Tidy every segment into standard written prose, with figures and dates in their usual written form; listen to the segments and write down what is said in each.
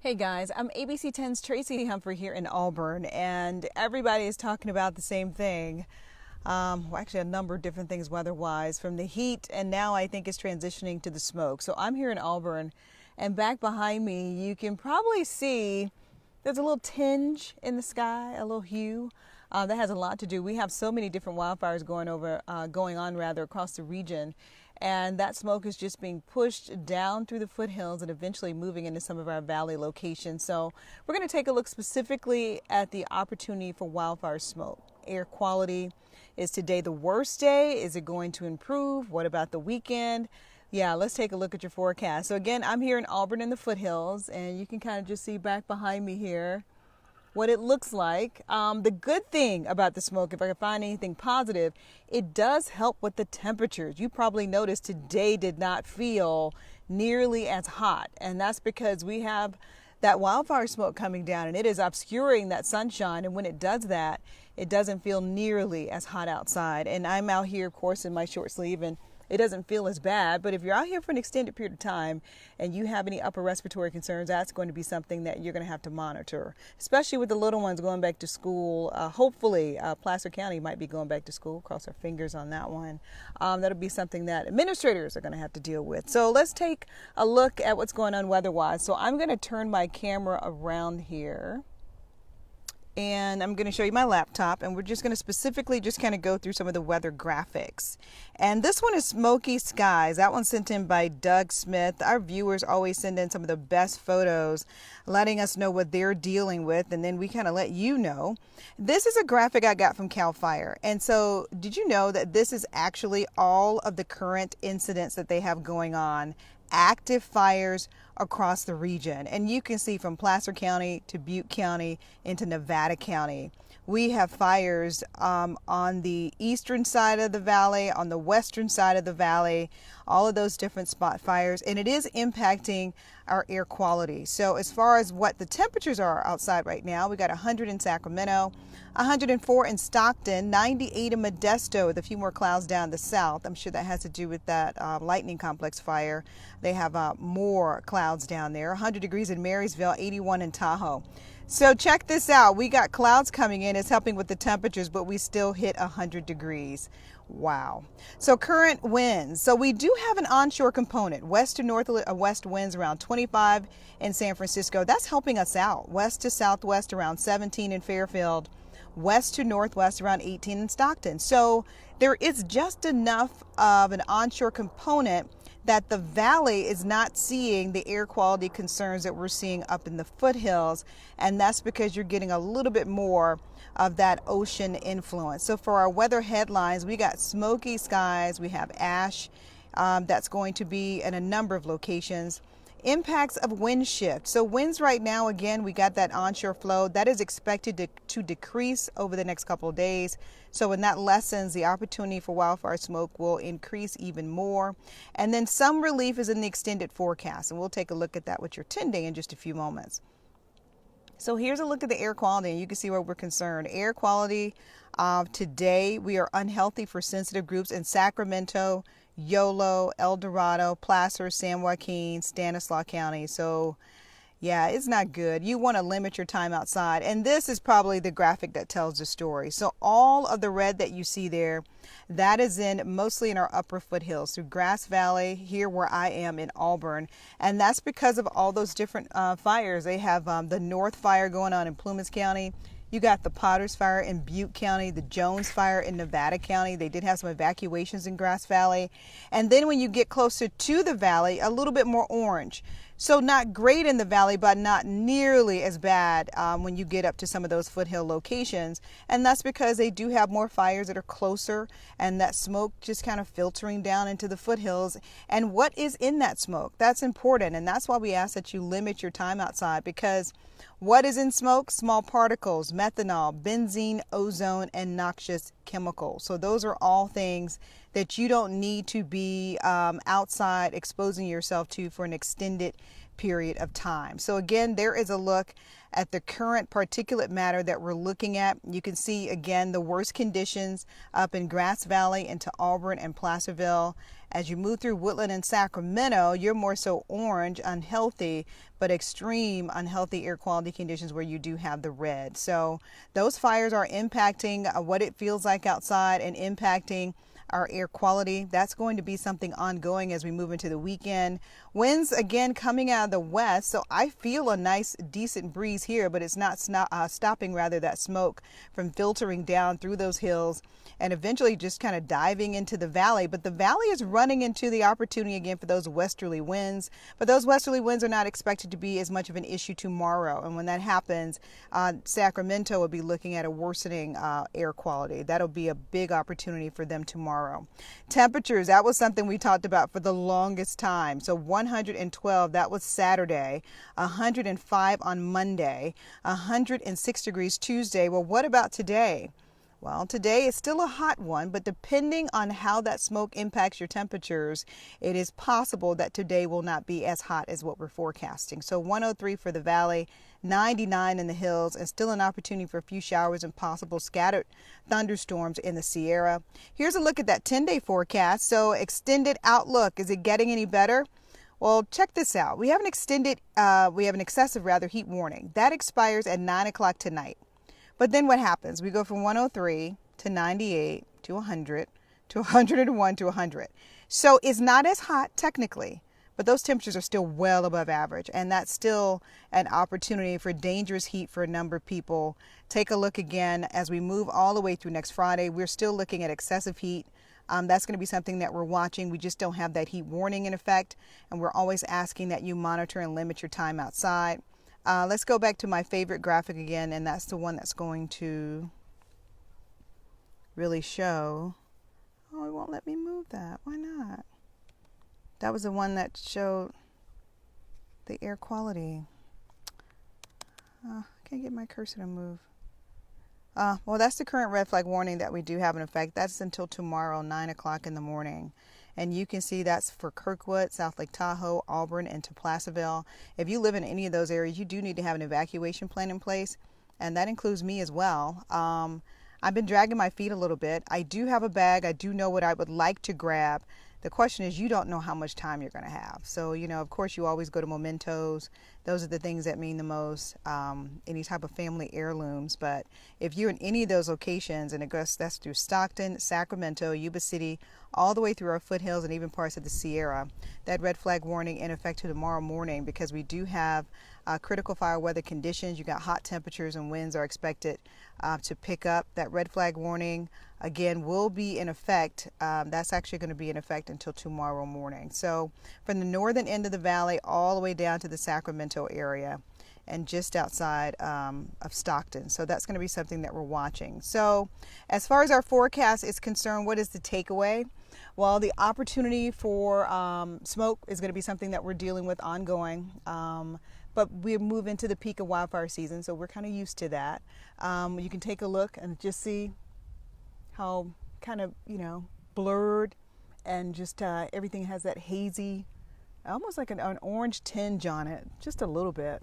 Hey guys, I'm ABC 10's Tracy Humphrey here in Auburn, and everybody is talking about the same thing. Well, actually, a number of different things weather-wise, from the heat, and now I think it's transitioning to the smoke. So I'm here in Auburn, and back behind me, you can probably see there's a little tinge in the sky, a little hue. That has a lot to do. We have so many different wildfires going on across the region. And that smoke is just being pushed down through the foothills and eventually moving into some of our valley locations. So we're going to take a look specifically at the opportunity for wildfire smoke. Air quality. Is today the worst day? Is it going to improve? What about the weekend? Yeah, let's take a look at your forecast. So again, I'm here in Auburn in the foothills, and you can kind of just see back behind me here what it looks like. The good thing about the smoke, if I can find anything positive, it does help with the temperatures. You probably noticed today did not feel nearly as hot, and that's because we have that wildfire smoke coming down, and it is obscuring that sunshine, and when it does that, it doesn't feel nearly as hot outside. And I'm out here, of course, in my short sleeve, and it doesn't feel as bad. But if you're out here for an extended period of time and you have any upper respiratory concerns, that's going to be something that you're going to have to monitor, especially with the little ones going back to school. Hopefully, Placer County might be going back to school. Cross our fingers on that one. That'll be something that administrators are going to have to deal with. So let's take a look at what's going on weather-wise. So I'm going to turn my camera around here, and I'm going to show you my laptop, and we're just going to specifically just kind of go through some of the weather graphics. And this one is smoky skies. That one's sent in by Doug Smith. Our viewers always send in some of the best photos, letting us know what they're dealing with, and then we kind of let you know. This is a graphic I got from CAL FIRE. And so did you know that this is actually all of the current incidents that they have going on, active fires across the region? And you can see from Placer County to Butte County into Nevada County. We have fires on the eastern side of the valley, on the western side of the valley, all of those different spot fires, and it is impacting our air quality. So as far as what the temperatures are outside right now, we got 100 in Sacramento, 104 in Stockton, 98 in Modesto with a few more clouds down the south. I'm sure that has to do with that Lightning Complex fire. They have more clouds down there. 100 degrees in Marysville, 81 in Tahoe. So check this out. We got clouds coming in. It's helping with the temperatures, but we still hit 100 degrees. Wow. So current winds. So we do have an onshore component. West to northwest winds around 25 in San Francisco. That's helping us out. West to southwest around 17 in Fairfield. West to northwest around 18 in Stockton. So there is just enough of an onshore component that the valley is not seeing the air quality concerns that we're seeing up in the foothills. And that's because you're getting a little bit more of that ocean influence. So for our weather headlines, we got smoky skies, we have ash that's going to be in a number of locations. Impacts of wind shift. So winds right now, again, we got that onshore flow that is expected to decrease over the next couple of days. So when that lessens, the opportunity for wildfire smoke will increase even more. And then some relief is in the extended forecast, and we'll take a look at that with your 10-day in just a few moments. So here's a look at the air quality, and you can see where we're concerned. Air quality today, we are unhealthy for sensitive groups in Sacramento, Yolo, El Dorado, Placer, San Joaquin, Stanislaus County. So yeah, it's not good. You want to limit your time outside. And this is probably the graphic that tells the story. So all of the red that you see there, that is mostly in our upper foothills through Grass Valley, here where I am in Auburn. And that's because of all those different fires. They have the North Fire going on in Plumas County. You got the Potters Fire in Butte County, the Jones Fire in Nevada County. They did have some evacuations in Grass Valley. And then when you get closer to the valley, a little bit more orange. So not great in the valley, but not nearly as bad when you get up to some of those foothill locations. And that's because they do have more fires that are closer, and that smoke just kind of filtering down into the foothills. And what is in that smoke? That's important. And that's why we ask that you limit your time outside, because what is in smoke? Small particles, methanol, benzene, ozone, and noxious chemicals. So those are all things that you don't need to be outside exposing yourself to for an extended period of time. So again, there is a look at the current particulate matter that we're looking at. You can see again the worst conditions up in Grass Valley into Auburn and Placerville. As you move through Woodland and Sacramento, you're more so orange, unhealthy, but extreme unhealthy air quality conditions where you do have the red. So those fires are impacting what it feels like outside and impacting our air quality. That's going to be something ongoing as we move into the weekend. Winds again coming out of the west, so I feel a nice decent breeze here, but it's not stopping rather that smoke from filtering down through those hills and eventually just kind of diving into the valley. But the valley is running into the opportunity again for those westerly winds, but those westerly winds are not expected to be as much of an issue tomorrow. And when that happens, Sacramento will be looking at a worsening air quality. That'll be a big opportunity for them tomorrow. Temperatures, that was something we talked about for the longest time. So 112, that was Saturday, 105 on Monday, 106 degrees Tuesday. Well, what about today? Well, today is still a hot one, but depending on how that smoke impacts your temperatures, it is possible that today will not be as hot as what we're forecasting. So 103 for the valley, 99 in the hills, and still an opportunity for a few showers and possible scattered thunderstorms in the Sierra. Here's a look at that 10-day forecast. So extended outlook, is it getting any better? Well, check this out. We have an excessive heat warning. That expires at 9 o'clock tonight. But then what happens? We go from 103 to 98 to 100 to 101 to 100. So it's not as hot technically, but those temperatures are still well above average. And that's still an opportunity for dangerous heat for a number of people. Take a look again as we move all the way through next Friday. We're still looking at excessive heat. That's going to be something that we're watching. We just don't have that heat warning in effect. And we're always asking that you monitor and limit your time outside. Let's go back to my favorite graphic again, and that's the one that's going to really show. Oh, it won't let me move that. Why not? That was the one that showed the air quality. I can't get my cursor to move. Well, that's the current red flag warning that we do have in effect. That's until tomorrow, 9 o'clock in the morning. And you can see that's for Kirkwood, South Lake Tahoe, Auburn, and to Placerville. If you live in any of those areas, you do need to have an evacuation plan in place. And that includes me as well. I've been dragging my feet a little bit. I do have a bag. I do know what I would like to grab. The question is, you don't know how much time you're going to have. So, of course, you always go to mementos. Those are the things that mean the most, any type of family heirlooms. But if you're in any of those locations, and that's through Stockton, Sacramento, Yuba City, all the way through our foothills and even parts of the Sierra, that red flag warning in effect to tomorrow morning, because we do have critical fire weather conditions. You got hot temperatures and winds are expected to pick up. That red flag warning again will be in effect. That's actually going to be in effect until tomorrow morning. So from the northern end of the valley all the way down to the Sacramento area and just outside of Stockton. So that's going to be something that we're watching. So as far as our forecast is concerned, what is the takeaway? Well, the opportunity for smoke is going to be something that we're dealing with ongoing. But we move into the peak of wildfire season, so we're kind of used to that. You can take a look and just see how kind of, blurred and just everything has that hazy, almost like an orange tinge on it, just a little bit.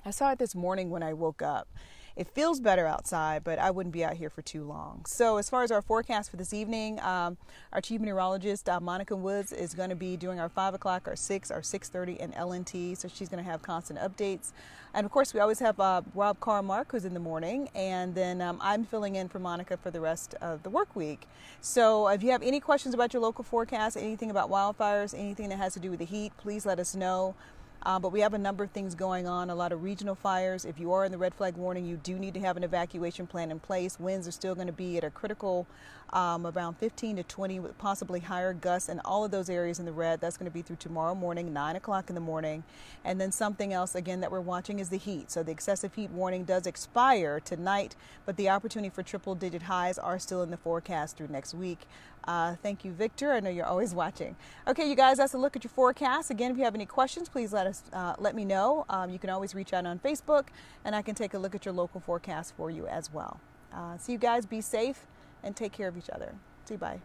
I saw it this morning when I woke up. It feels better outside, but I wouldn't be out here for too long. So as far as our forecast for this evening, our chief meteorologist, Monica Woods, is going to be doing our 5 o'clock, our 6, our 6:30, and LNT. So she's going to have constant updates. And of course, we always have Rob Carmark, who's in the morning. And then I'm filling in for Monica for the rest of the work week. So if you have any questions about your local forecast, anything about wildfires, anything that has to do with the heat, please let us know. But we have a number of things going on, a lot of regional fires. If you are in the red flag warning, you do need to have an evacuation plan in place. Winds are still going to be at a critical around 15 to 20 with possibly higher gusts in all of those areas in the red. That's going to be through tomorrow morning, 9 o'clock in the morning. And then something else, again, that we're watching is the heat. So the excessive heat warning does expire tonight, but the opportunity for triple-digit highs are still in the forecast through next week. Thank you, Victor. I know you're always watching. Okay, you guys, that's a look at your forecast. Again, if you have any questions, please let me know. You can always reach out on Facebook, and I can take a look at your local forecast for you as well. See you guys. Be safe and take care of each other. See you. Bye.